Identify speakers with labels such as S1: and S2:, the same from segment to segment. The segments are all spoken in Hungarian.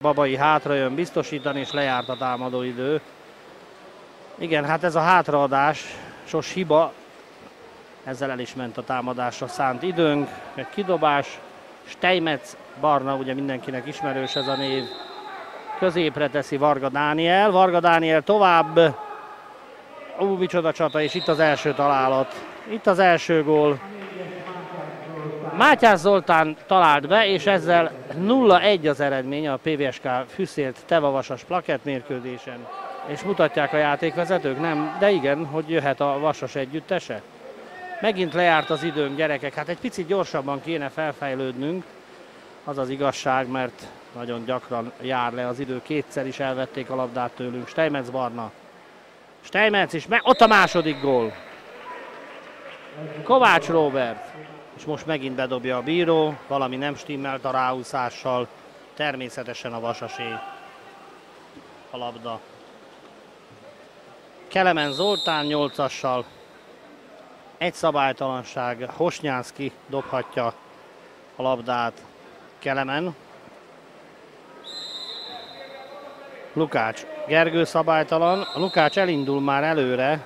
S1: Babai hátra jön biztosítani, és lejárt a támadó idő. Igen, hát ez a hátraadás, sos hiba. Ezzel el is ment a támadásra szánt időnk. Egy kidobás. Steinmetz Barna, ugye mindenkinek ismerős ez a név. Középre teszi Varga Dániel. Varga Dániel tovább. Micsoda csata, és itt az első találat. Itt az első gól. Mátyás Zoltán talált be, és ezzel 0-1 az eredmény a PVSK Füszélt Teva Vasas plakettmérkőzésen. És mutatják a játékvezetők? Nem, de igen, hogy jöhet a Vasas együttese. Megint lejárt az időnk, gyerekek, hát egy picit gyorsabban kéne felfejlődnünk. Az az igazság, mert nagyon gyakran jár le az idő, kétszer is elvették a labdát tőlünk. Steinmetz Barna. Steinmetz is, ott a második gól. Kovács Róbert. És most megint bedobja a bíró, valami nem stimmelt a ráúszással, természetesen a Vasasé a labda. Kelemen Zoltán 8-assal, egy szabálytalanság, Hosnyánszki dobhatja a labdát. Kelemen. Lukács Gergő szabálytalan, Lukács elindul már előre,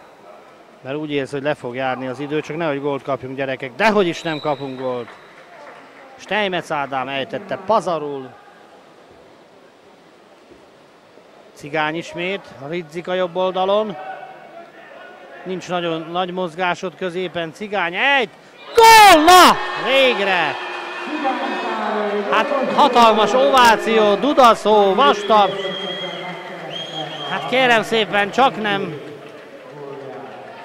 S1: mert úgy érzi, hogy le fog járni az idő, csak nehogy gólt kapjunk, gyerekek. Dehogy is nem kapunk gólt. Steinmetz Ádám ejtette pazarul. Cigány ismét, Ridzik a jobb oldalon. Nincs nagyon nagy mozgásod középen, Cigány egy. Gól! Na! Végre! Hát hatalmas ováció, dudaszó, vastag. Hát kérem szépen, csak nem.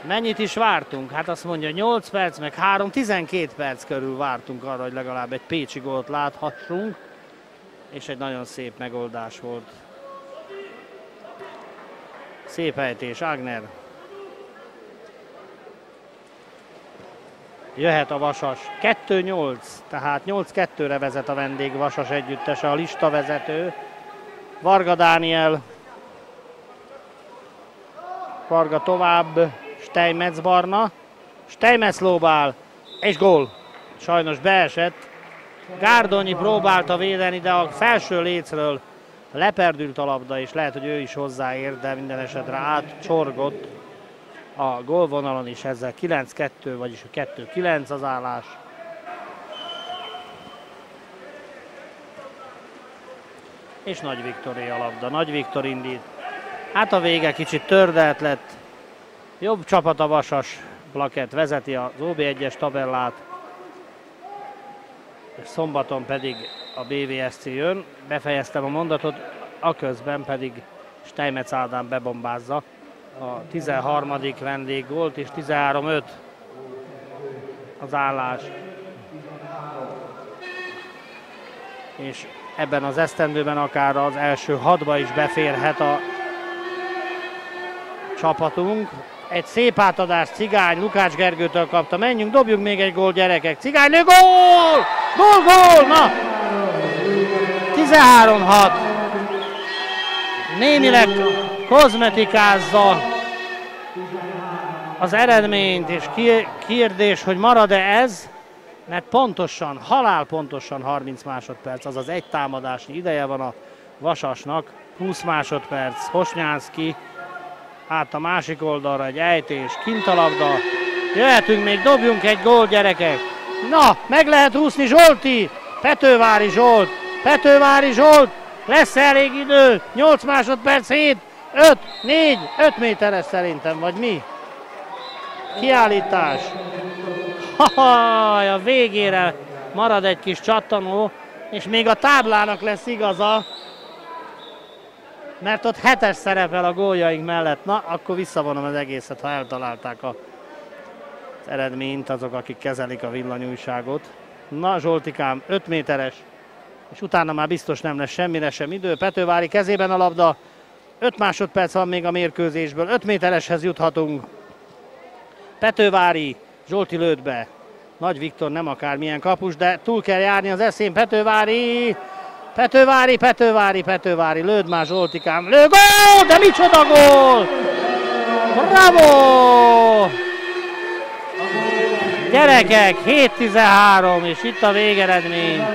S1: Mennyit is vártunk? Hát azt mondja 8 perc, meg 12 perc körül vártunk arra, hogy legalább egy pécsi gólt láthassunk. És egy nagyon szép megoldás volt. Szép ejtés, Ágner. Jöhet a Vasas. 2-8, tehát 8-2-re vezet a vendég Vasas együttese, a listavezető. Varga Dániel. Varga tovább. Steinmetz Barna. Steinmetz lóbál. És gól. Sajnos beesett. Gárdonyi próbálta védeni, de a felső lécről leperdült a labda, és lehet, hogy ő is hozzáér, de minden esetre átcsorgott a gólvonalon is, ezzel 9-2, vagyis a 2-9 az állás. És Nagy Viktoré a labda. Nagy Viktor indít. Hát a vége kicsit tördelt lett. Jobb csapat a Vasas. Plakett vezeti az OB1-es tabellát. És szombaton pedig a BVSC jön. Befejeztem a mondatot, aközben pedig Steinmetz Ádám bebombázza a 13. vendéggólt, és 13-5 az állás. És ebben az esztendőben akár az első 6-ba is beférhet a csapatunk. Egy szép átadás, Cigány, Lukács Gergőtől kapta. Menjünk, dobjunk még egy gól, gyerekek. Cigány, gól! Gól, gól! Na! 13-6. Némileg kozmetikázza az eredményt, és kérdés, hogy marad-e ez, mert pontosan, halálpontosan 30 másodperc, azaz egy támadásnyi ideje van a Vasasnak. 20 másodperc, Hosnyánszki, át a másik oldalra egy ejtés, kint a labda. Jöhetünk még, dobjunk egy gól, gyerekek. Na, meg lehet úszni Zsolti, Petővári Zsolt, Petővári Zsolt, lesz elég idő, 8 másodperc, 7, 5, 4, 5 méteres szerintem, vagy mi? Kiállítás. A végére marad egy kis csattanó, és még a táblának lesz igaza, mert ott 7-es szerepel a góljaink mellett. Na, akkor visszavonom az egészet, ha eltalálták az eredményt azok, akik kezelik a villanyújságot. Na, Zsoltikám, 5 méteres, és utána már biztos nem lesz semmire sem idő. Petővári kezében a labda, 5 másodperc van még a mérkőzésből, 5 métereshez juthatunk. Petővári, Zsolti lőtt be. Nagy Viktor nem akármilyen kapus, de túl kell járni az eszén. Petővári, Petővári, Petővári, Petővári, lőd már Zsoltikám, lő, gól, de micsoda gól! Bravo! Gyerekek, 7-13, és itt a végeredmény.